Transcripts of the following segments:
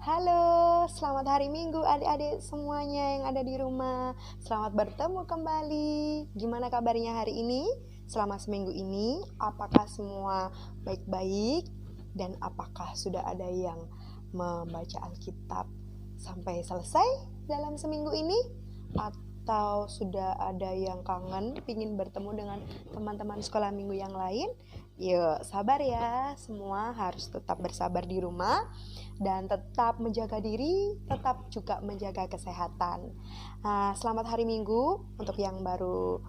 Halo, selamat hari Minggu adik-adik semuanya yang ada di rumah. Selamat bertemu kembali. Gimana kabarnya hari ini? Selama seminggu ini, apakah semua baik-baik? Dan apakah sudah ada yang membaca Alkitab sampai selesai dalam seminggu ini? Atau sudah ada yang kangen, ingin bertemu dengan teman-teman sekolah minggu yang lain? Yuk, sabar ya. Semua harus tetap bersabar di rumah dan tetap menjaga diri, tetap juga menjaga kesehatan. Nah, selamat hari Minggu untuk yang baru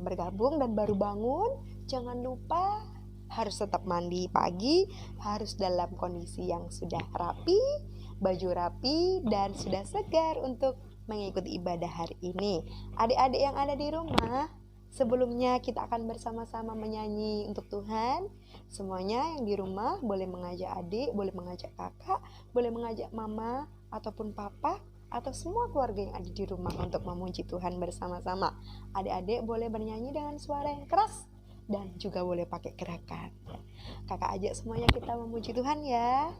bergabung dan baru bangun. Jangan lupa harus tetap mandi pagi, harus dalam kondisi yang sudah rapi, baju rapi, dan sudah segar untuk mengikuti ibadah hari ini. Adik-adik yang ada di rumah, sebelumnya kita akan bersama-sama menyanyi untuk Tuhan. Semuanya yang di rumah boleh mengajak adik, boleh mengajak kakak, boleh mengajak mama ataupun papa, atau semua keluarga yang ada di rumah untuk memuji Tuhan bersama-sama. Adik-adik boleh bernyanyi dengan suara yang keras dan juga boleh pakai gerakan. Kakak ajak semuanya kita memuji Tuhan ya.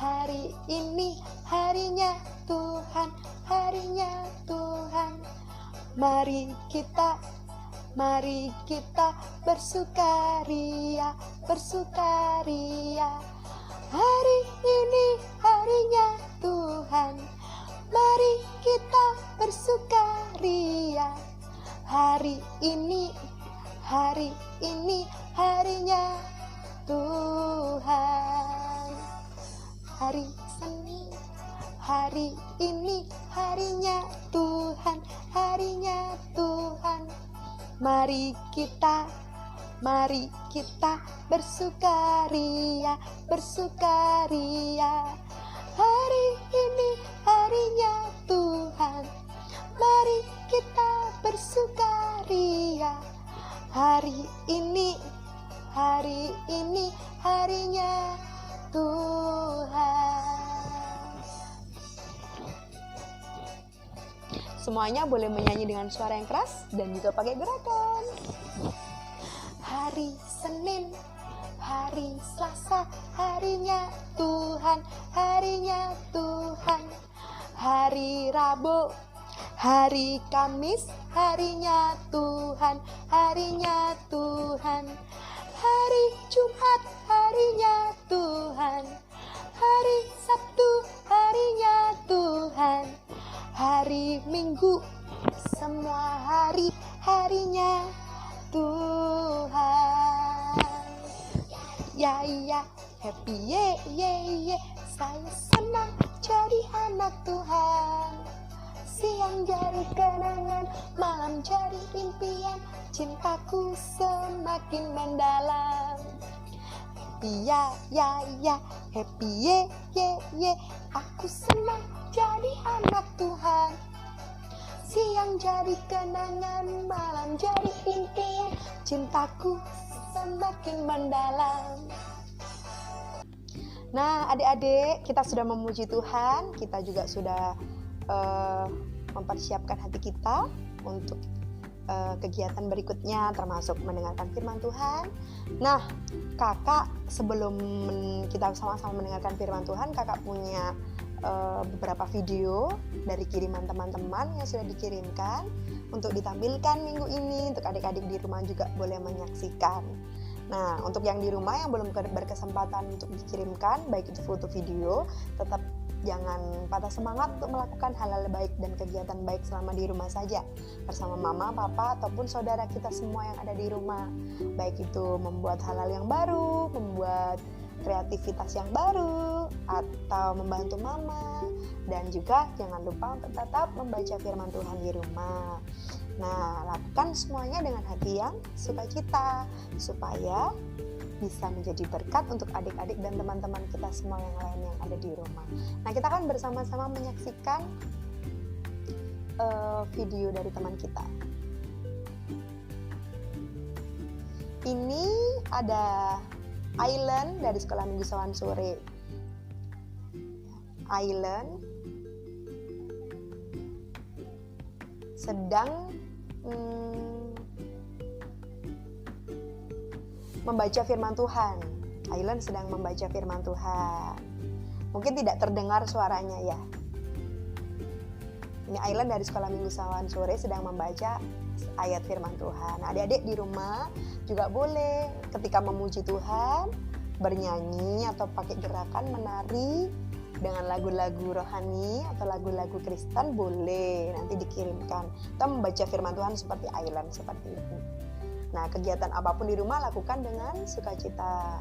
Hari ini harinya Tuhan, harinya Tuhan. Mari kita bersukaria, bersukaria. Hari ini harinya Tuhan. Mari kita bersukaria. Hari ini harinya Tuhan. Hari Senin, hari ini harinya Tuhan, harinya Tuhan. Mari kita bersukaria, bersukaria. Hari ini harinya Tuhan. Mari kita bersukaria. Hari ini harinya Tuhan. Semuanya boleh menyanyi dengan suara yang keras dan juga pakai gerakan. Hari Senin, hari Selasa, harinya Tuhan, harinya Tuhan. Hari Rabu, hari Kamis, harinya Tuhan, harinya Tuhan. Hari Jumat, harinya Tuhan. Hari Sabtu, harinya Tuhan. Hari Minggu, semua hari, harinya Tuhan. Ya, happy ye. Saya senang jadi anak Tuhan. Siang jadi kenangan, malam jadi impian. Cintaku semakin mendalam. Ya, happy ye. Aku senang jadi anak Tuhan. Siang jadi kenangan, malam jadi impian. Cintaku semakin mendalam. Nah, adik-adik, kita sudah memuji Tuhan. Kita juga sudah mempersiapkan hati kita untuk kegiatan berikutnya, termasuk mendengarkan firman Tuhan. Nah, kakak sebelum kita sama-sama mendengarkan firman Tuhan, kakak punya beberapa video dari kiriman teman-teman yang sudah dikirimkan untuk ditampilkan minggu ini. Untuk adik-adik di rumah juga boleh menyaksikan. Nah, untuk yang di rumah yang belum berkesempatan untuk dikirimkan, baik itu foto video, tetap jangan patah semangat untuk melakukan hal-hal baik dan kegiatan baik selama di rumah saja bersama mama, papa, ataupun saudara kita semua yang ada di rumah. Baik itu membuat hal-hal yang baru, membuat kreativitas yang baru, atau membantu mama. Dan juga jangan lupa untuk tetap membaca firman Tuhan di rumah. Nah, lakukan semuanya dengan hati yang sukacita supaya bisa menjadi berkat untuk adik-adik dan teman-teman kita semua yang lain yang ada di rumah. Nah, kita akan bersama-sama menyaksikan video dari teman kita. Ini ada Island dari Sekolah Minggu Sawan Sore. Ailen sedang membaca firman Tuhan. Ailen sedang membaca firman Tuhan. Mungkin tidak terdengar suaranya ya. Ini Ailen dari Sekolah Minggu Sawan Sore sedang membaca ayat firman Tuhan. Adik-adik di rumah juga boleh ketika memuji Tuhan, bernyanyi atau pakai gerakan menari dengan lagu-lagu rohani atau lagu-lagu Kristen boleh nanti dikirimkan. Atau membaca firman Tuhan seperti Ailen seperti itu. Nah, kegiatan apapun di rumah lakukan dengan sukacita.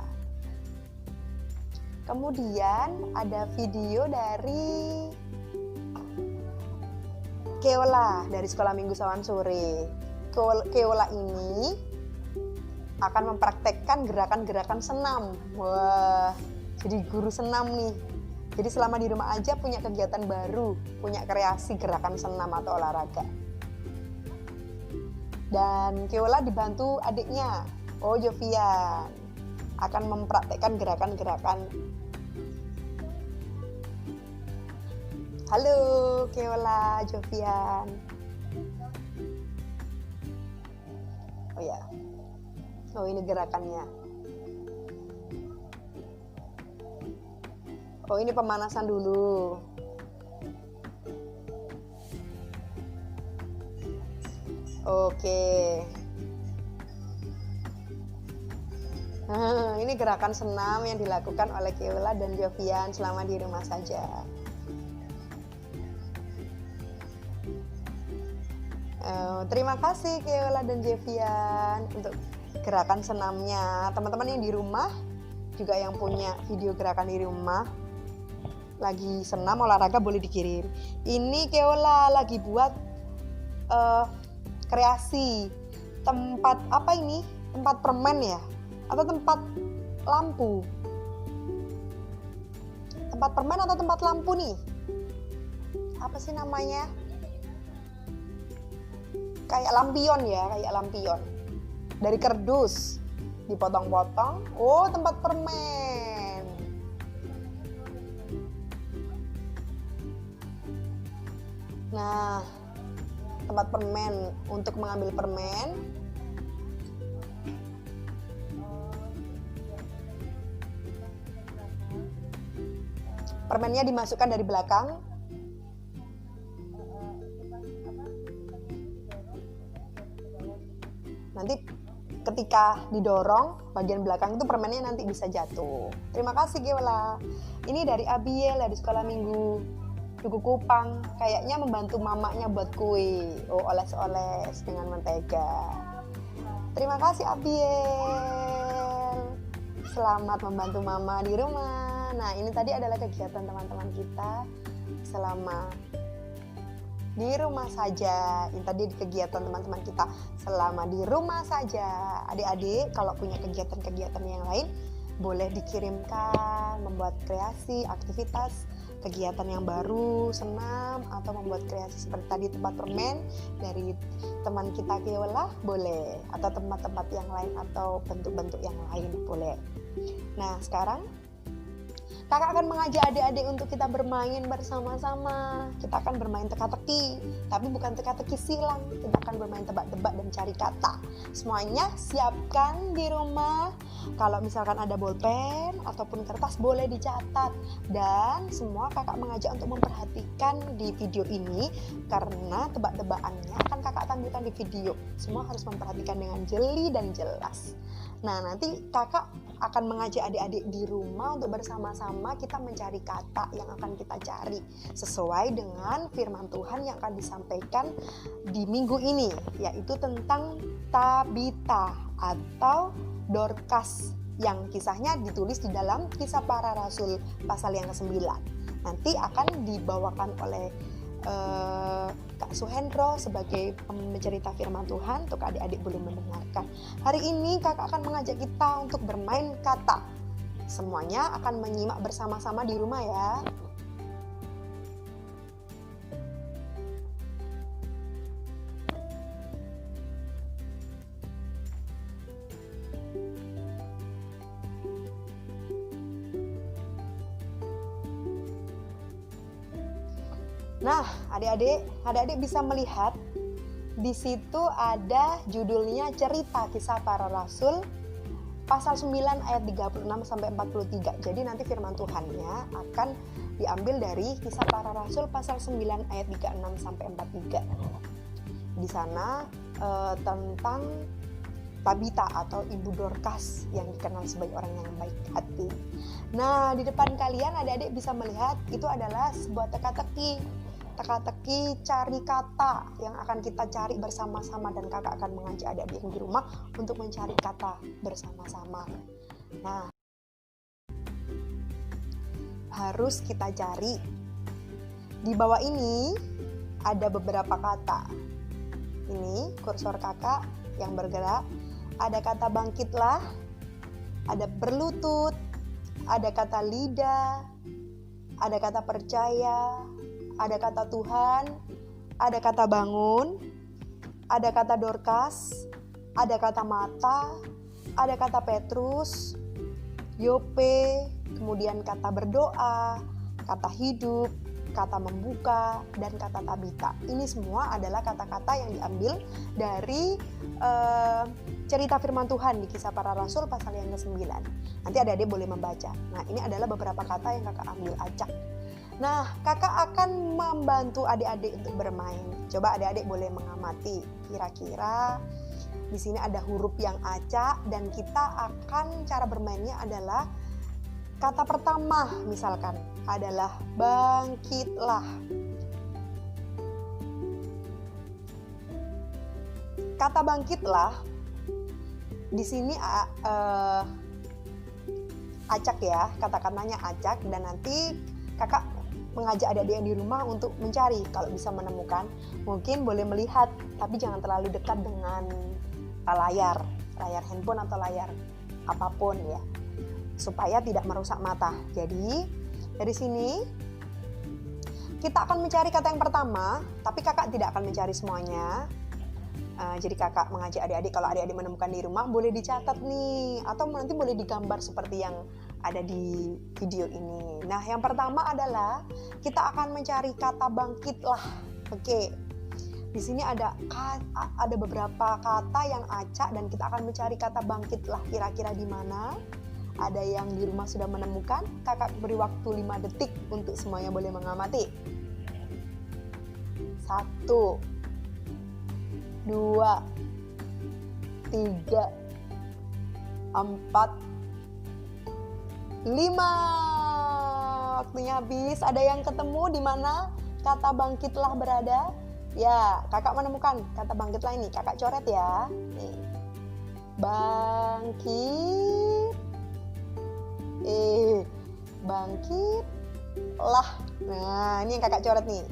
Kemudian ada video dari Keola dari Sekolah Minggu Sawan Sore. Keola ini akan mempraktekkan gerakan-gerakan senam. Wah, jadi guru senam nih. Jadi selama di rumah aja punya kegiatan baru, punya kreasi gerakan senam atau olahraga. Dan Keola dibantu adiknya, Jovian, akan mempraktekkan gerakan-gerakan. Halo Keola, Jovian. Oh ya, ini gerakannya. Ini pemanasan dulu. Oke. Ini gerakan senam yang dilakukan oleh Keola dan Jovian selama di rumah saja. Terima kasih Keola dan Jovian untuk gerakan senamnya. Teman-teman yang di rumah juga yang punya video gerakan di rumah lagi senam olahraga boleh dikirim. Ini Keola lagi buat kreasi tempat apa ini? Tempat permen ya? Atau tempat lampu? Tempat permen atau tempat lampu nih? Apa sih namanya? Kayak lampion ya, kayak lampion. Dari kardus dipotong-potong. Tempat permen. Nah, tempat permen untuk mengambil permen. Permennya dimasukkan dari belakang. Nanti ketika didorong bagian belakang itu permennya nanti bisa jatuh. Terima kasih Keola. Ini dari Abiel dari Sekolah Minggu Duku Kupang, kayaknya membantu mamanya buat kue. Oles-oles dengan mentega. Terima kasih Abiel. Selamat membantu mama di rumah. Nah, ini tadi adalah kegiatan teman-teman kita selama di rumah saja. Ini tadi kegiatan teman-teman kita selama di rumah saja. Adik-adik kalau punya kegiatan-kegiatan yang lain boleh dikirimkan, membuat kreasi, aktivitas, kegiatan yang baru, senam, atau membuat kreasi seperti tadi tempat permen dari teman kita Keola boleh, atau tempat-tempat yang lain atau bentuk-bentuk yang lain boleh. Nah, sekarang kakak akan mengajak adik-adik untuk kita bermain bersama-sama. Kita akan bermain teka-teki, tapi bukan teka-teki silang. Kita akan bermain tebak-tebak dan cari kata. Semuanya siapkan di rumah. Kalau misalkan ada bolpen ataupun kertas boleh dicatat. Dan semua kakak mengajak untuk memperhatikan di video ini, karena tebak-tebakannya akan kakak tampilkan di video. Semua harus memperhatikan dengan jeli dan jelas. Nah, nanti kakak akan mengajak adik-adik di rumah untuk bersama-sama kita mencari kata yang akan kita cari sesuai dengan firman Tuhan yang akan disampaikan di minggu ini, yaitu tentang Tabita atau Dorcas yang kisahnya ditulis di dalam Kisah Para Rasul pasal yang ke-9. Nanti akan dibawakan oleh Kak Suhendro sebagai pencerita firman Tuhan untuk adik-adik boleh mendengarkan. Hari ini kakak akan mengajak kita untuk bermain kata. Semuanya akan menyimak bersama-sama di rumah ya. Nah, adik-adik bisa melihat di situ ada judulnya Cerita Kisah Para Rasul pasal 9 ayat 36 sampai 43. Jadi nanti firman Tuhannya akan diambil dari Kisah Para Rasul pasal 9 ayat 36 sampai 43. Di sana tentang Tabita atau Ibu Dorcas yang dikenal sebagai orang yang baik hati. Nah, di depan kalian adik-adik bisa melihat itu adalah sebuah teka-teki cari kata yang akan kita cari bersama-sama, dan kakak akan mengajak adik-adik yang di rumah untuk mencari kata bersama-sama. Nah, harus kita cari. Di bawah ini ada beberapa kata. Ini kursor kakak yang bergerak. Ada kata bangkitlah, ada berlutut, ada kata lidah, ada kata percaya, ada kata Tuhan, ada kata bangun, ada kata Dorcas, ada kata mata, ada kata Petrus, Yope, kemudian kata berdoa, kata hidup, kata membuka, dan kata Tabita. Ini semua adalah kata-kata yang diambil dari cerita firman Tuhan di Kisah Para Rasul pasal yang ke-9. Nanti adik-adik boleh membaca. Nah, ini adalah beberapa kata yang kakak ambil acak. Nah, kakak akan membantu adik-adik untuk bermain. Coba adik-adik boleh mengamati. Kira-kira di sini ada huruf yang acak, dan kita akan cara bermainnya adalah kata pertama misalkan adalah bangkitlah. Kata bangkitlah di sini acak ya, kata-katanya acak, dan nanti kakak mengajak adik-adik yang di rumah untuk mencari. Kalau bisa menemukan, mungkin boleh melihat, tapi jangan terlalu dekat dengan layar handphone atau layar apapun ya, supaya tidak merusak mata. Jadi dari sini kita akan mencari kata yang pertama, tapi kakak tidak akan mencari semuanya. Jadi kakak mengajak adik-adik, kalau adik-adik menemukan di rumah boleh dicatat nih, atau nanti boleh digambar seperti yang ada di video ini. Nah, yang pertama adalah kita akan mencari kata bangkitlah. Oke. Di sini ada beberapa kata yang acak, dan kita akan mencari kata bangkitlah. Kira-kira di mana? Ada yang di rumah sudah menemukan? Kakak beri waktu 5 detik untuk semuanya boleh mengamati. 1, 2, 3, 4, 5. Waktunya habis. Ada yang ketemu di mana kata bangkitlah berada? Ya, kakak menemukan kata bangkitlah ini. Kakak coret ya. Nih. Bangkit. Bangkitlah. Nah, ini yang kakak coret nih.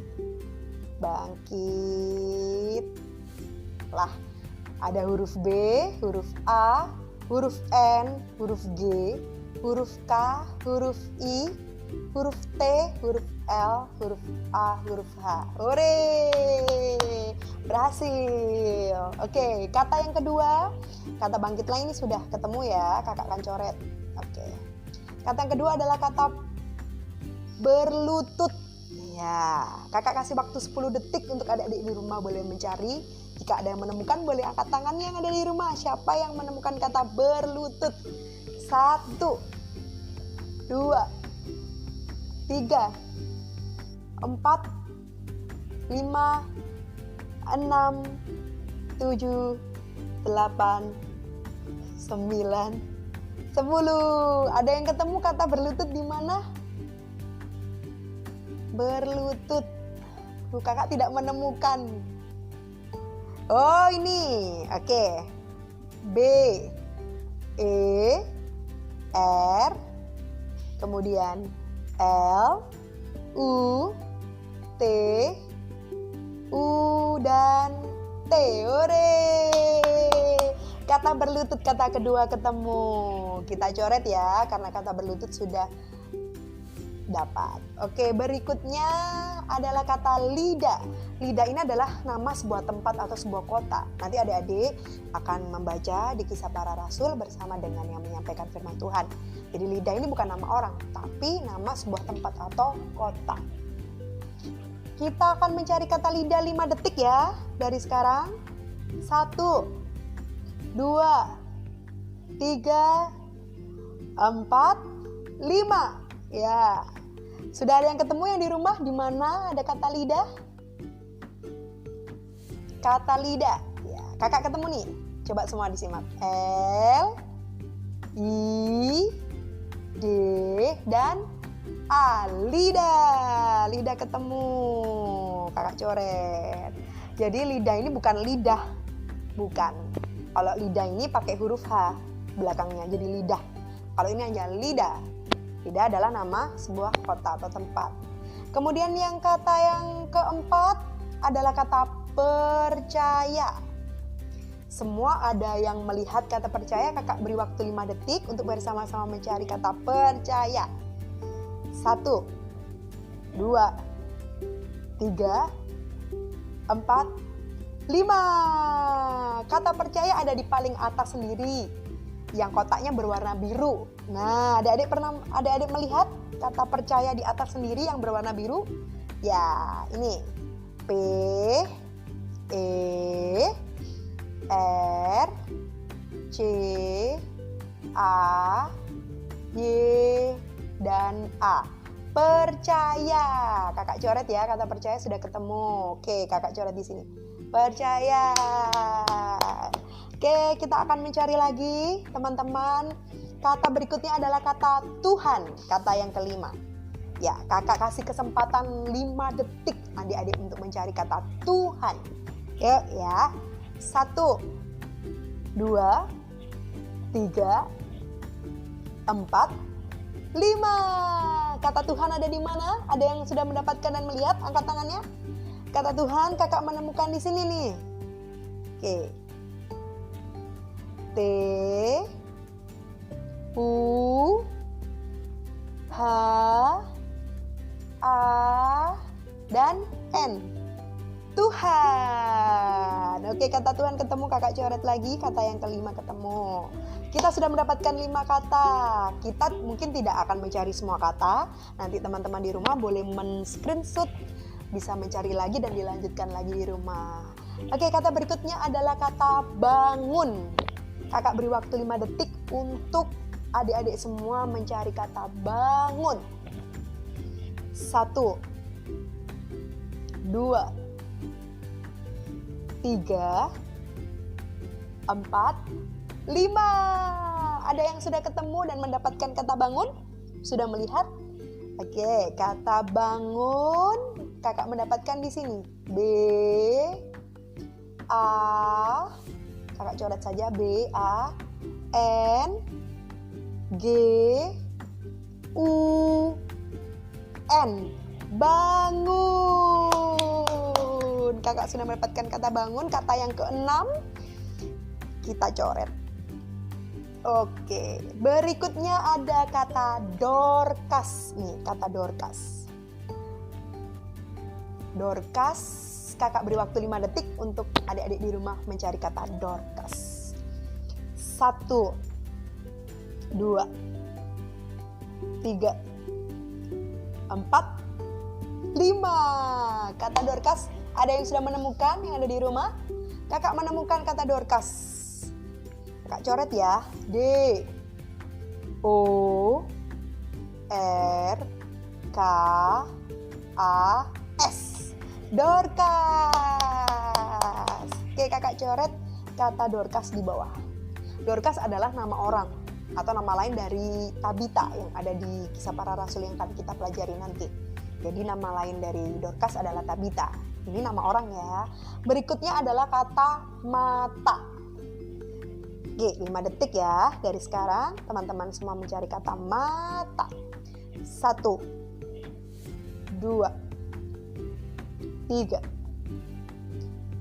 Bangkitlah. Ada huruf B, huruf A, huruf N, huruf G, huruf K, huruf I, huruf T, huruf L, huruf A, huruf H. Hore! Berhasil. Oke, kata yang kedua, kata bangkitlah ini sudah ketemu ya, kakak akan coret. Oke. Kata yang kedua adalah kata berlutut. Ya, kakak kasih waktu 10 detik untuk adik-adik di rumah boleh mencari. Jika ada yang menemukan, boleh angkat tangannya yang ada di rumah. Siapa yang menemukan kata berlutut? 1, 2, 3, 4, 5, 6, 7, 8, 9, 10. Ada yang ketemu kata berlutut di mana? Berlutut. Kakak tidak menemukan. Oh, ini. Oke. B, E, R, kemudian L, U, T, U, dan T. Hore! Kata berlutut, kata kedua ketemu. Kita coret ya, karena kata berlutut sudah dapat. Oke, berikutnya adalah kata lidah. Lidah ini adalah nama sebuah tempat atau sebuah kota. Nanti adik-adik akan membaca di Kisah Para Rasul bersama dengan yang menyampaikan firman Tuhan. Jadi lidah ini bukan nama orang, tapi nama sebuah tempat atau kota. Kita akan mencari kata lidah 5 detik ya. Dari sekarang. 1, 2, 3, 4, 5. Ya. Sudah ada yang ketemu yang di rumah? Di mana ada kata lidah? Kata lidah. Ya, kakak ketemu nih. Coba semua disimak. L, I, D, dan A. Lidah. Lidah ketemu. Kakak coret. Jadi lidah ini bukan lidah. Bukan. Kalau lidah ini pakai huruf H belakangnya. Jadi lidah. Kalau ini hanya lidah. Lidah adalah nama sebuah kota atau tempat. Kemudian yang kata yang keempat adalah kata percaya. Semua ada yang melihat kata percaya. Kakak beri waktu 5 detik untuk bersama-sama mencari kata percaya. 1, 2, 3, 4, 5. Kata percaya ada di paling atas sendiri, yang kotaknya berwarna biru. Nah, adik-adik melihat kata percaya di atas sendiri yang berwarna biru? Ya, ini P, E, R, C, A, Y, dan A. Percaya. Kakak coret ya, kata percaya sudah ketemu. Oke, kakak coret di sini. Percaya. Oke, kita akan mencari lagi, teman-teman. Kata berikutnya adalah kata Tuhan, kata yang kelima. Ya, kakak kasih kesempatan 5 detik adik-adik untuk mencari kata Tuhan. Yuk ya. 1, 2, 3, 4, 5. Kata Tuhan ada di mana? Ada yang sudah mendapatkan dan melihat? Angkat tangannya. Kata Tuhan kakak menemukan di sini nih. Oke. T, U, H, A, dan N. Tuhan. Oke, kata Tuhan ketemu, kakak coret lagi. Kata yang kelima ketemu. Kita sudah mendapatkan 5 kata. Kita mungkin tidak akan mencari semua kata. Nanti teman-teman di rumah boleh men-screenshot, bisa mencari lagi dan dilanjutkan lagi di rumah. Oke, kata berikutnya adalah kata bangun. Kakak beri waktu 5 detik untuk adik-adik semua mencari kata bangun. 1, 2, 3, 4, 5. Ada yang sudah ketemu dan mendapatkan kata bangun? Sudah melihat? Oke, kata bangun kakak mendapatkan di sini. B, A, kakak coret saja B, A, N, G, U, N. Bangun. Kakak sudah mendapatkan kata bangun. Kata yang keenam kita coret. Oke, berikutnya ada kata Dorcas. Nih, kata Dorcas. Dorcas, kakak beri waktu 5 detik untuk adik-adik di rumah mencari kata Dorcas. 1, 2, 3, 4, 5. Kata Dorcas, ada yang sudah menemukan yang ada di rumah? Kakak menemukan kata Dorcas. Kakak coret ya. D, O, R, K, A, S. Dorcas. Oke, kakak coret kata Dorcas di bawah. Dorcas adalah nama orang atau nama lain dari Tabita yang ada di Kisah Para Rasul yang akan kita pelajari nanti. Jadi nama lain dari Dorcas adalah Tabita. Ini nama orang ya. Berikutnya adalah kata mata. Oke, 5 detik ya. Dari sekarang teman-teman semua mencari kata mata. 1, 2, 3,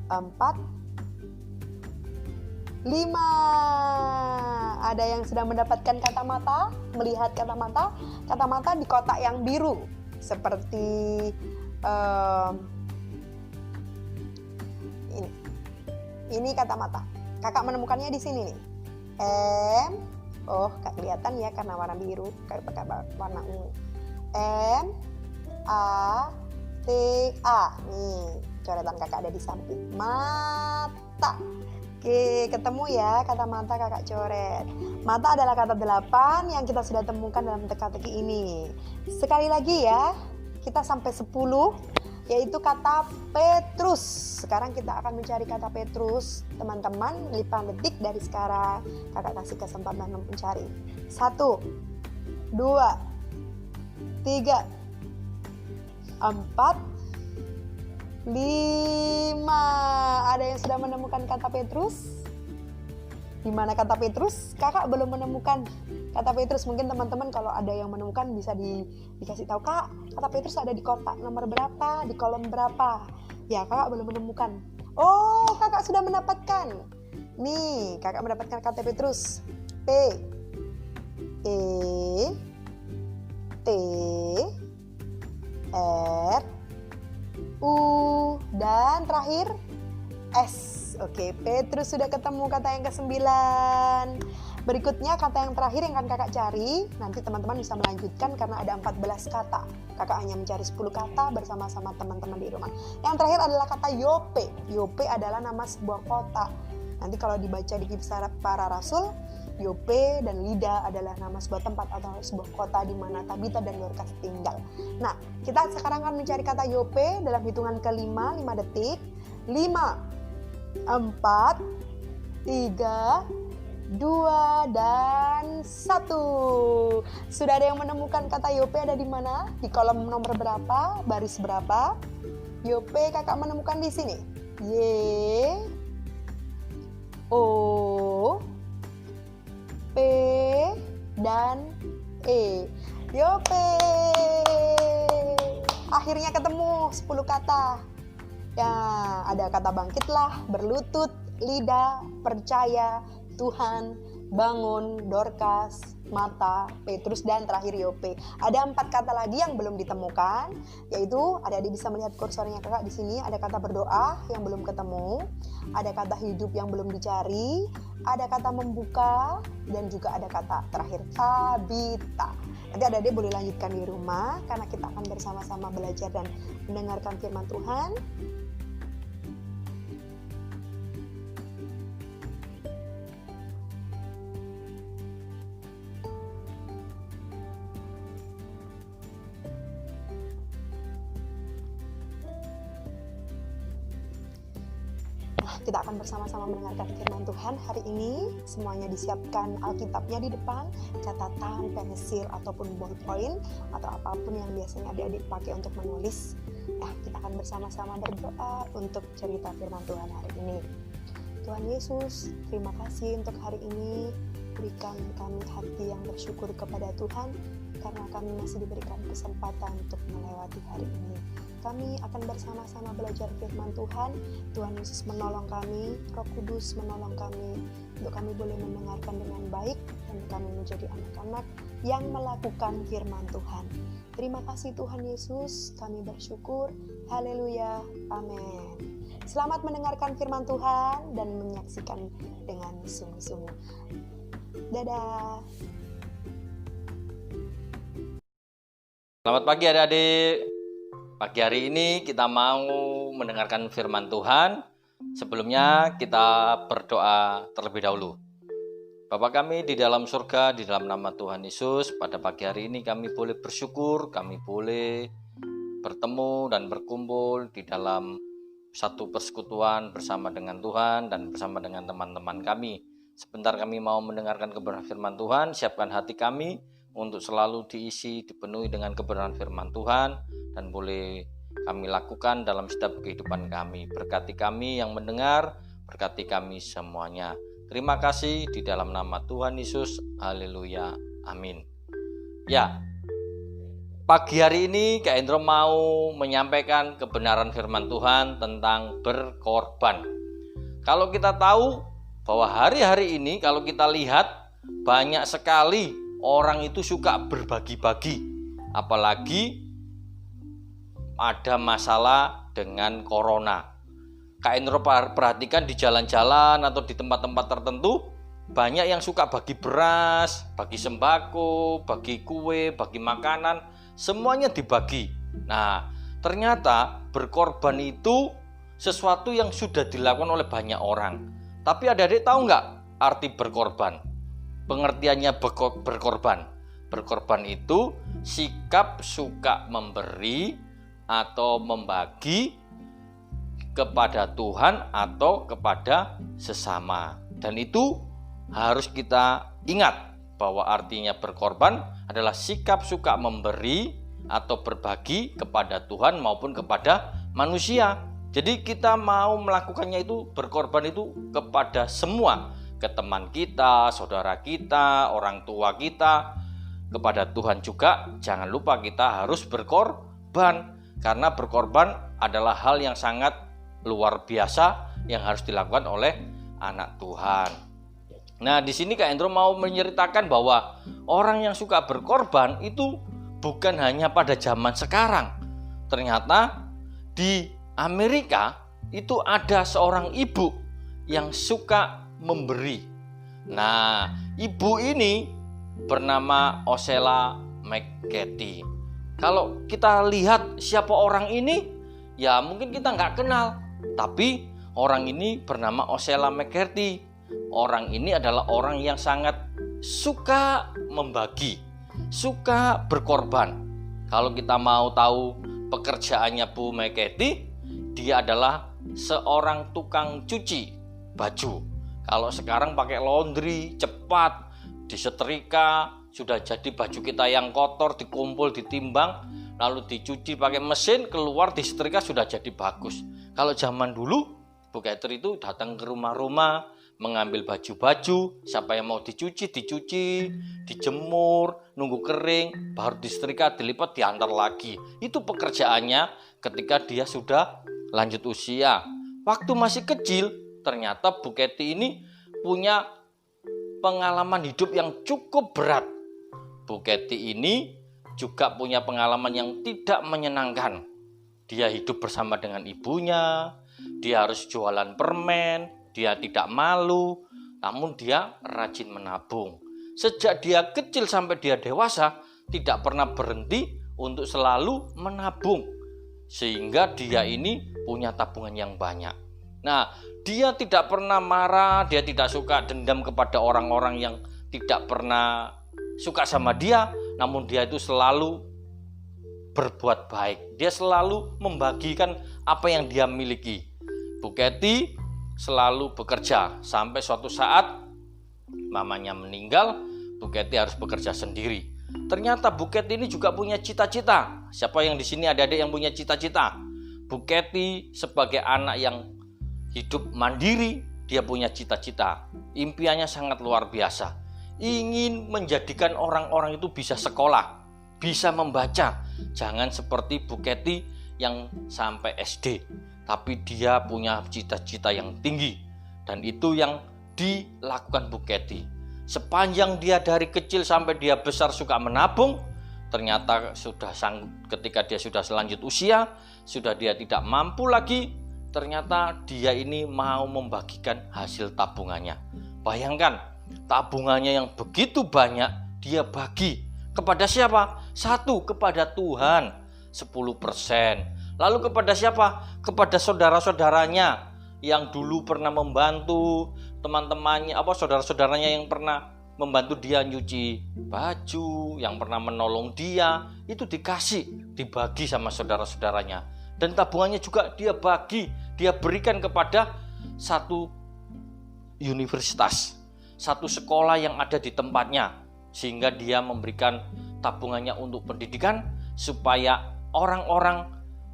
4, 5. Ada yang sudah mendapatkan kata mata? Melihat kata mata? Kata mata di kotak yang biru. Seperti ini kata mata. Kakak menemukannya di sini nih. M, gak kelihatan ya karena warna biru, kayak pakai warna ungu. M, A, T, T-A. Nih, coretan kakak ada di samping. Mata. Oke, ketemu ya kata mata kakak coret. Mata adalah kata 8 yang kita sudah temukan dalam teka-teki ini. Sekali lagi ya, kita sampai 10, yaitu kata Petrus. Sekarang kita akan mencari kata Petrus. Teman-teman, 5 detik dari sekarang. Kakak kasih kesempatan untuk mencari. 1, 2, 3, 4, 5. Ada yang sudah menemukan kata Petrus? Di mana kata Petrus? Kakak belum menemukan kata Petrus. Mungkin teman-teman kalau ada yang menemukan bisa dikasih tahu, Kak, kata Petrus ada di kotak nomor berapa, di kolom berapa. Ya, kakak belum menemukan. Oh, kakak sudah mendapatkan. Nih, kakak mendapatkan kata Petrus. P, E, T, R, U, dan terakhir S. Oke, Petrus sudah ketemu kata yang ke-9. Berikutnya kata yang terakhir yang akan kakak cari. Nanti teman-teman bisa melanjutkan karena ada 14 kata. Kakak hanya mencari 10 kata bersama-sama teman-teman di rumah. Yang terakhir adalah kata Yope. Yope adalah nama sebuah kota. Nanti kalau dibaca di Kisah Para Rasul, Yope dan Lida adalah nama sebuah tempat atau sebuah kota di mana Tabita dan Dorcas tinggal. Nah, kita sekarang akan mencari kata Yope dalam hitungan ke-5, 5 detik. 5, 4, 3, 2, dan 1. Sudah ada yang menemukan kata Yope ada di mana? Di kolom nomor berapa? Baris berapa? Yope kakak menemukan di sini. Y, O, P, dan E. Yope. Akhirnya ketemu 10 kata. Ya, ada kata bangkitlah, berlutut, lidah, percaya, Tuhan, bangun, Dorcas, mata, Petrus, dan terakhir Yope. Ada 4 kata lagi yang belum ditemukan, yaitu adik-adik bisa melihat kursornya kakak di sini. Ada kata berdoa yang belum ketemu, ada kata hidup yang belum dicari, ada kata membuka, dan juga ada kata terakhir Tabita. Nanti adik-adik boleh lanjutkan di rumah karena kita akan bersama-sama belajar dan mendengarkan firman Tuhan. Kita akan bersama-sama mendengarkan firman Tuhan hari ini. Semuanya disiapkan Alkitabnya di depan, catatan, pensil, ataupun ballpoint, atau apapun yang biasanya adik-adik pakai untuk menulis. Nah, kita akan bersama-sama berdoa untuk cerita firman Tuhan hari ini. Tuhan Yesus, terima kasih untuk hari ini. Berikan kami hati yang bersyukur kepada Tuhan, karena kami masih diberikan kesempatan untuk melewati hari ini. Kami akan bersama-sama belajar firman Tuhan. Tuhan Yesus menolong kami, Roh Kudus menolong kami, untuk kami boleh mendengarkan dengan baik, dan kami menjadi anak-anak yang melakukan firman Tuhan. Terima kasih Tuhan Yesus, kami bersyukur. Haleluya, amin. Selamat mendengarkan firman Tuhan dan menyaksikan dengan sungguh-sungguh. Dadah. Selamat pagi adik-adik. Pagi hari ini kita mau mendengarkan firman Tuhan. Sebelumnya kita berdoa terlebih dahulu. Bapa kami di dalam surga, di dalam nama Tuhan Yesus, pada pagi hari ini kami boleh bersyukur, kami boleh bertemu dan berkumpul di dalam satu persekutuan bersama dengan Tuhan dan bersama dengan teman-teman kami. Sebentar kami mau mendengarkan kebenaran firman Tuhan. Siapkan hati kami untuk selalu diisi, dipenuhi dengan kebenaran firman Tuhan, dan boleh kami lakukan dalam setiap kehidupan kami. Berkati kami yang mendengar, berkati kami semuanya. Terima kasih di dalam nama Tuhan Yesus. Haleluya, amin. Ya, pagi hari ini Kak Endro mau menyampaikan kebenaran firman Tuhan tentang berkorban. Kalau kita tahu bahwa hari-hari ini kalau kita lihat banyak sekali orang itu suka berbagi-bagi, apalagi ada masalah dengan corona. Kak Endro perhatikan di jalan-jalan atau di tempat-tempat tertentu, banyak yang suka bagi beras, bagi sembako, bagi kue, bagi makanan, semuanya dibagi. Nah, Ternyata berkorban itu sesuatu yang sudah dilakukan oleh banyak orang. Tapi adik-adik tahu nggak arti berkorban? Pengertiannya berkorban. Berkorban itu sikap suka memberi atau membagi kepada Tuhan atau kepada sesama. Dan itu harus kita ingat bahwa artinya berkorban adalah sikap suka memberi atau berbagi kepada Tuhan maupun kepada manusia. Jadi kita mau melakukannya itu berkorban itu kepada semua, ke teman kita, saudara kita, orang tua kita, kepada Tuhan juga. Jangan lupa kita harus berkorban, karena berkorban adalah hal yang sangat luar biasa yang harus dilakukan oleh anak Tuhan. Nah, di sini Kak Hendro mau menceritakan bahwa orang yang suka berkorban itu bukan hanya pada zaman sekarang. Ternyata di Amerika itu ada seorang ibu yang suka memberi. Nah, ibu ini bernama Ocella McCarthy. Kalau kita lihat siapa orang ini, ya mungkin kita nggak kenal. Tapi orang ini bernama Ocella McCarthy. Orang ini adalah orang yang sangat suka membagi, suka berkorban. Kalau kita mau tahu pekerjaannya Bu McCarthy, dia adalah seorang tukang cuci baju. Kalau sekarang pakai laundry, cepat, disetrika, sudah jadi baju kita yang kotor, dikumpul, ditimbang, lalu dicuci pakai mesin, keluar disetrika sudah jadi bagus. Kalau zaman dulu, Bu McCarthy itu datang ke rumah-rumah, mengambil baju-baju, siapa yang mau dicuci, dijemur, nunggu kering, baru disetrika, dilipat, diantar lagi. Itu pekerjaannya ketika dia sudah lanjut usia. Waktu masih kecil, ternyata Bu Keti ini punya pengalaman hidup yang cukup berat. Bu Keti ini juga punya pengalaman yang tidak menyenangkan. Dia hidup bersama dengan ibunya, dia harus jualan permen, dia tidak malu, namun dia rajin menabung. Sejak dia kecil sampai dia dewasa, tidak pernah berhenti untuk selalu menabung. Sehingga dia ini punya tabungan yang banyak. Nah, dia tidak pernah marah, dia tidak suka dendam kepada orang-orang yang tidak pernah suka sama dia, namun dia itu selalu berbuat baik. Dia selalu membagikan apa yang dia miliki. Bu Keti selalu bekerja sampai suatu saat mamanya meninggal, Bu Keti harus bekerja sendiri. Ternyata Bu Keti ini juga punya cita-cita. Siapa yang di sini adik-adik yang punya cita-cita? Bu Keti sebagai anak yang hidup mandiri, dia punya cita-cita. Impiannya sangat luar biasa. Ingin menjadikan orang-orang itu bisa sekolah, bisa membaca. Jangan seperti Bu Keti yang sampai SD, tapi dia punya cita-cita yang tinggi. Dan itu yang dilakukan Bu Keti. Sepanjang dia dari kecil sampai dia besar suka menabung, ternyata ketika dia sudah selanjut usia, sudah dia tidak mampu lagi, ternyata dia ini mau membagikan hasil tabungannya. Bayangkan, tabungannya yang begitu banyak dia bagi kepada siapa? Satu, kepada Tuhan 10%. Lalu kepada siapa? Kepada saudara-saudaranya yang dulu pernah membantu, teman-temannya, saudara-saudaranya yang pernah membantu dia nyuci baju, yang pernah menolong dia, itu dibagi sama saudara-saudaranya. Dan tabungannya juga dia bagi, dia berikan kepada satu universitas, satu sekolah yang ada di tempatnya, sehingga dia memberikan tabungannya untuk pendidikan supaya orang-orang,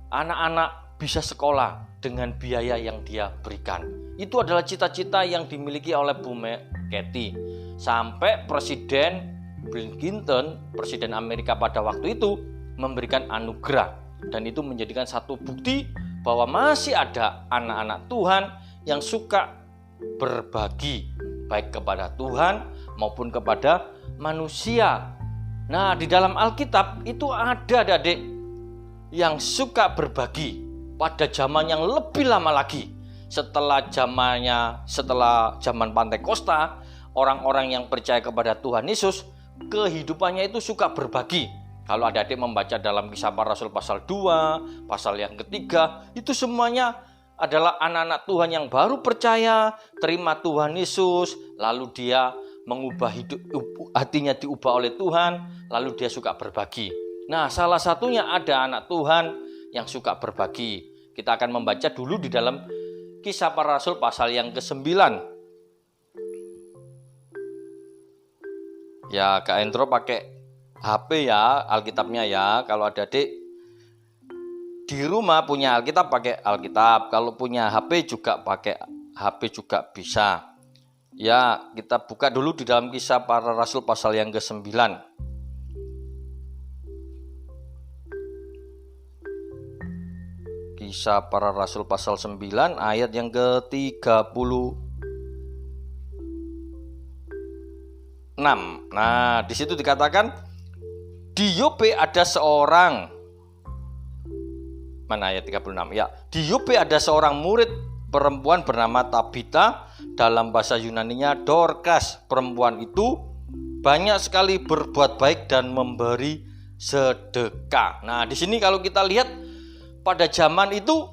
anak-anak bisa sekolah dengan biaya yang dia berikan. Itu adalah cita-cita yang dimiliki oleh Bu McCarthy. Sampai Presiden Bill Clinton, Presiden Amerika pada waktu itu, memberikan anugerah. Dan itu menjadikan satu bukti bahwa masih ada anak-anak Tuhan yang suka berbagi, baik kepada Tuhan maupun kepada manusia. Nah, di dalam Alkitab itu ada adik yang suka berbagi pada zaman yang lebih lama lagi. Setelah zaman Pantekosta, orang-orang yang percaya kepada Tuhan Yesus, kehidupannya itu suka berbagi. Kalau adik-adik membaca dalam Kisah Para Rasul pasal 2, pasal yang ketiga, itu semuanya adalah anak-anak Tuhan yang baru percaya, terima Tuhan Yesus, lalu dia mengubah hidup, hatinya diubah oleh Tuhan, lalu dia suka berbagi. Nah, salah satunya ada anak Tuhan yang suka berbagi. Kita akan membaca dulu di dalam Kisah Para Rasul pasal yang ke-9. Ya, Kak Endro pakai HP ya, Alkitabnya ya. Kalau adik-adik di rumah punya Alkitab, pakai Alkitab. Kalau punya HP juga pakai HP juga bisa. Ya, kita buka dulu di dalam Kisah Para Rasul pasal yang ke-9. Kisah Para Rasul pasal 9 ayat yang ke-36. Nah, di situ dikatakan di Yope ada seorang, mana ayat 36? Ya, di Yope ada seorang murid perempuan bernama Tabita, dalam bahasa Yunaninya Dorcas. Perempuan itu banyak sekali berbuat baik dan memberi sedekah. Nah, di sini kalau kita lihat pada zaman itu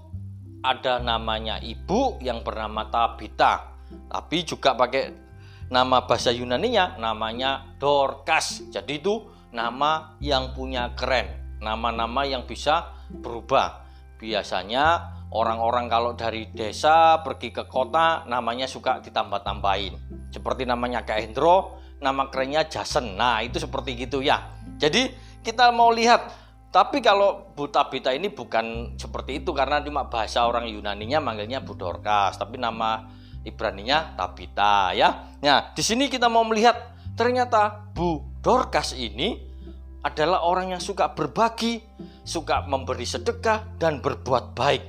ada namanya ibu yang bernama Tabita, tapi juga pakai nama bahasa Yunaninya namanya Dorcas. Jadi itu nama yang punya keren, nama-nama yang bisa berubah. Biasanya orang-orang kalau dari desa pergi ke kota namanya suka ditambah-tambahin. Seperti namanya Kak Hendro, nama kerennya Jason. Nah, itu seperti gitu ya. Jadi kita mau lihat, tapi kalau Bu Tabita ini bukan seperti itu karena cuma bahasa orang Yunaninya manggilnya Bu Dorcas, tapi nama Ibraninya Tabita ya. Nah, di sini kita mau melihat ternyata Bu Dorcas ini adalah orang yang suka berbagi, suka memberi sedekah dan berbuat baik.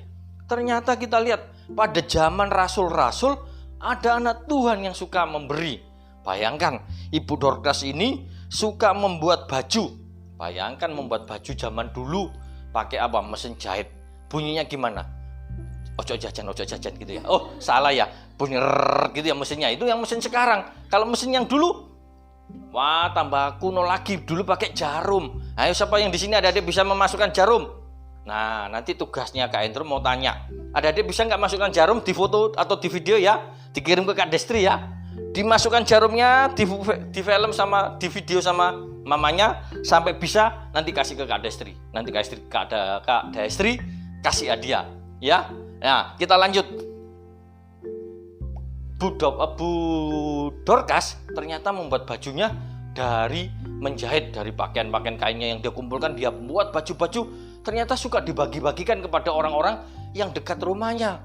Ternyata kita lihat pada zaman rasul-rasul ada anak Tuhan yang suka memberi. Bayangkan, Ibu Dorcas ini suka membuat baju. Bayangkan membuat baju zaman dulu pakai apa? Mesin jahit. Bunyinya gimana? Ojo jajan gitu ya. Oh, salah ya. Bunyi gitu ya mesinnya. Itu yang mesin sekarang. Kalau mesin yang dulu, wah, tambah kuno lagi. Dulu pakai jarum. Ayo, siapa yang di sini adik-adik bisa memasukkan jarum? Nah, nanti tugasnya Kak Hendro mau tanya. Adik-adik bisa nggak masukkan jarum di foto atau di video ya? Dikirim ke Kak Destri ya. Dimasukkan jarumnya di film sama di video sama mamanya sampai bisa nanti kasih ke Kak Destri. Nanti Kak Destri kasih hadiah ya. Nah, kita lanjut. Bu Dorcas ternyata membuat bajunya dari menjahit dari pakaian-pakaian kainnya yang dia kumpulkan. Dia buat baju-baju, ternyata suka dibagi-bagikan kepada orang-orang yang dekat rumahnya.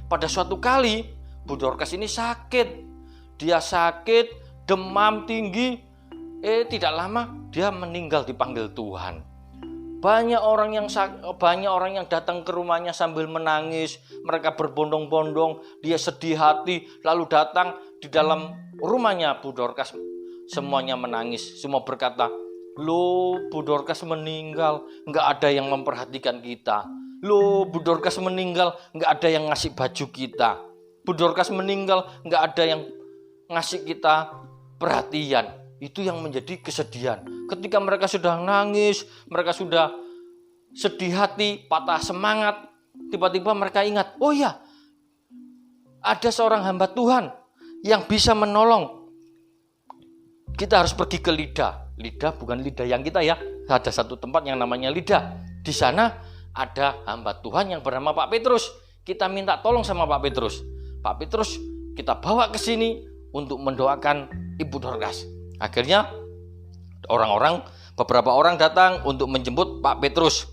Pada suatu kali Bu Dorcas ini sakit. Dia sakit, demam tinggi. Tidak lama dia meninggal dipanggil Tuhan. Banyak orang yang datang ke rumahnya sambil menangis. Mereka berbondong-bondong, dia sedih hati, lalu datang di dalam rumahnya Bu Dorcas. Semuanya menangis, semua berkata, "Loh, Bu Dorcas meninggal, nggak ada yang memperhatikan kita. Loh, Bu Dorcas meninggal, nggak ada yang ngasih baju kita. Bu Dorcas meninggal, nggak ada yang ngasih kita perhatian." Itu yang menjadi kesedihan. Ketika mereka sudah nangis, mereka sudah sedih hati, patah semangat, tiba-tiba mereka ingat, oh ya, ada seorang hamba Tuhan yang bisa menolong. Kita harus pergi ke Lida. Lida bukan Lida yang kita ya. Ada satu tempat yang namanya Lida. Di sana ada hamba Tuhan yang bernama Pak Petrus. Kita minta tolong sama Pak Petrus. Pak Petrus kita bawa ke sini untuk mendoakan Ibu Dorcas. Akhirnya beberapa orang datang untuk menjemput Pak Petrus.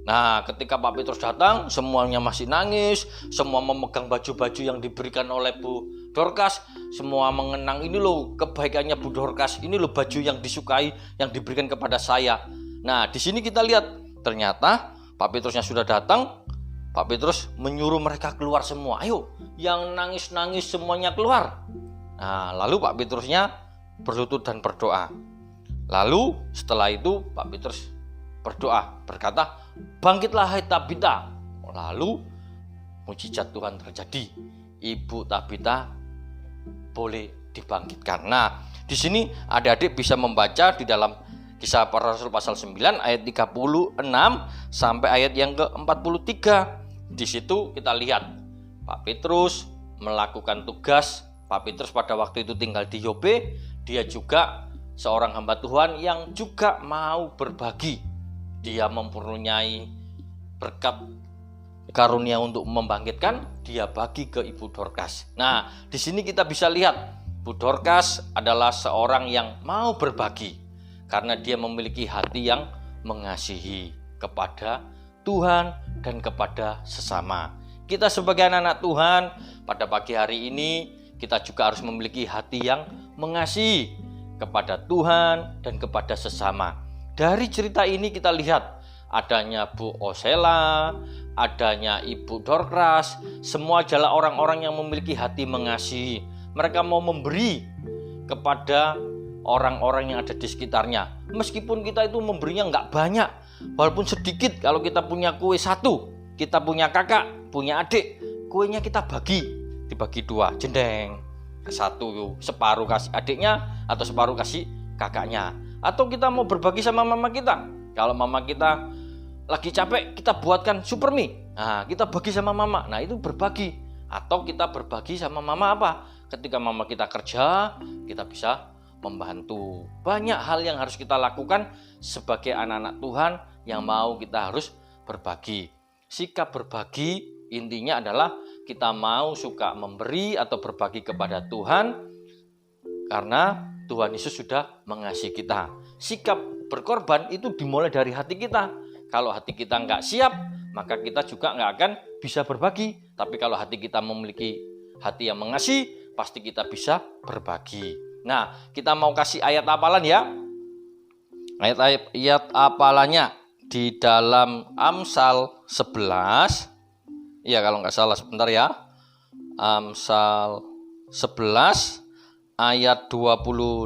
Nah, ketika Pak Petrus datang, semuanya masih nangis, semua memegang baju-baju yang diberikan oleh Bu Dorcas, semua mengenang, ini loh kebaikannya Bu Dorcas, ini loh baju yang disukai yang diberikan kepada saya. Nah, di sini kita lihat ternyata Pak Petrusnya sudah datang. Pak Petrus menyuruh mereka keluar semua. Ayo, yang nangis-nangis semuanya keluar. Nah, lalu Pak Petrusnya berlutut dan berdoa. Lalu setelah itu Pak Petrus berdoa, berkata, "Bangkitlah hai Tabita." Lalu mujizat Tuhan terjadi. Ibu Tabita boleh dibangkitkan. Nah, di sini adik-adik bisa membaca di dalam Kisah Para Rasul pasal 9 ayat 36 sampai ayat yang ke-43. Di situ kita lihat Pak Petrus melakukan tugas. Pak Petrus pada waktu itu tinggal di Yope. Dia juga seorang hamba Tuhan yang juga mau berbagi. Dia mempunyai berkat karunia untuk membangkitkan, dia bagi ke Ibu Dorcas. Nah, di sini kita bisa lihat Bu Dorcas adalah seorang yang mau berbagi karena dia memiliki hati yang mengasihi kepada Tuhan dan kepada sesama. Kita sebagai anak-anak Tuhan, pada pagi hari ini kita juga harus memiliki hati yang mengasihi kepada Tuhan dan kepada sesama. Dari cerita ini kita lihat adanya Bu Osela, adanya Ibu Dorcas, semua adalah orang-orang yang memiliki hati mengasihi. Mereka mau memberi kepada orang-orang yang ada di sekitarnya. Meskipun kita itu memberinya nggak banyak, walaupun sedikit. Kalau kita punya kue satu, kita punya kakak, punya adik, kuenya kita dibagi dua, jendeng. Satu separuh kasih adiknya atau separuh kasih kakaknya. Atau kita mau berbagi sama mama kita. Kalau mama kita lagi capek, kita buatkan super mie. Nah, kita bagi sama mama. Nah, itu berbagi. Atau kita berbagi sama mama apa? Ketika mama kita kerja, kita bisa membantu. Banyak hal yang harus kita lakukan sebagai anak-anak Tuhan yang mau kita harus berbagi. Sikap berbagi intinya adalah kita mau suka memberi atau berbagi kepada Tuhan karena Tuhan Yesus sudah mengasihi kita. Sikap berkorban itu dimulai dari hati kita. Kalau hati kita nggak siap, maka kita juga nggak akan bisa berbagi. Tapi kalau hati kita memiliki hati yang mengasihi, pasti kita bisa berbagi. Nah, kita mau kasih ayat hafalan ya. Ayat hafalannya di dalam Amsal 11. Iya, kalau nggak salah, sebentar ya. Amsal 11 ayat 25.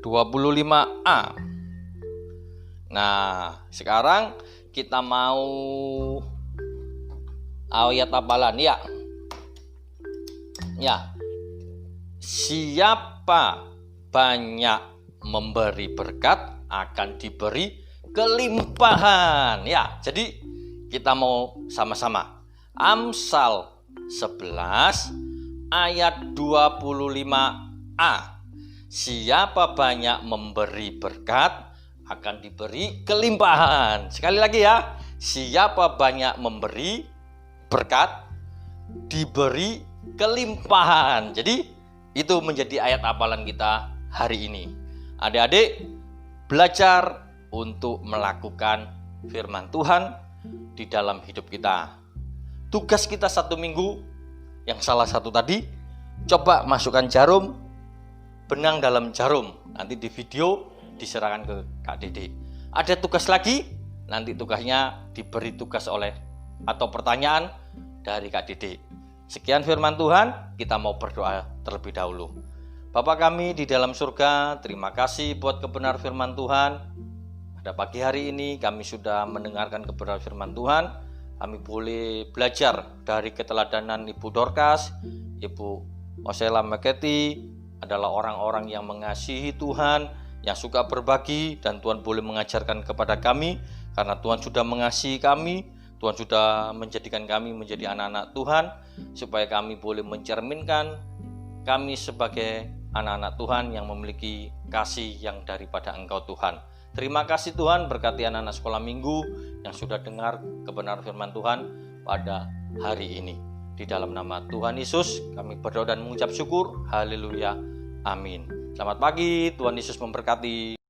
25a. Nah, sekarang kita mau ayat hafalan ya. Ya. Siapa banyak memberi berkat akan diberi kelimpahan. Ya, jadi kita mau sama-sama. Amsal 11 ayat 25a. Siapa banyak memberi berkat akan diberi kelimpahan. Sekali lagi ya. Siapa banyak memberi berkat diberi kelimpahan. Jadi itu menjadi ayat hafalan kita hari ini. Adik-adik belajar untuk melakukan firman Tuhan di dalam hidup kita. Tugas kita 1 minggu yang salah satu tadi, coba masukkan jarum, benang dalam jarum. Nanti di video diserahkan ke Kak Dede. Ada tugas lagi, nanti tugasnya diberi tugas oleh atau pertanyaan dari Kak Dede. Sekian firman Tuhan, kita mau berdoa terlebih dahulu. Bapa kami di dalam surga, terima kasih buat kebenar firman Tuhan. Pada pagi hari ini kami sudah mendengarkan kebenaran firman Tuhan. Kami boleh belajar dari keteladanan Ibu Dorcas, Ibu Osela Meketi, adalah orang-orang yang mengasihi Tuhan, yang suka berbagi, dan Tuhan boleh mengajarkan kepada kami, karena Tuhan sudah mengasihi kami. Tuhan sudah menjadikan kami menjadi anak-anak Tuhan, supaya kami boleh mencerminkan kami sebagai anak-anak Tuhan yang memiliki kasih yang daripada Engkau Tuhan. Terima kasih Tuhan, berkati anak-anak sekolah minggu yang sudah dengar kebenaran firman Tuhan pada hari ini. Di dalam nama Tuhan Yesus kami berdoa dan mengucap syukur. Haleluya. Amin. Selamat pagi, Tuhan Yesus memberkati.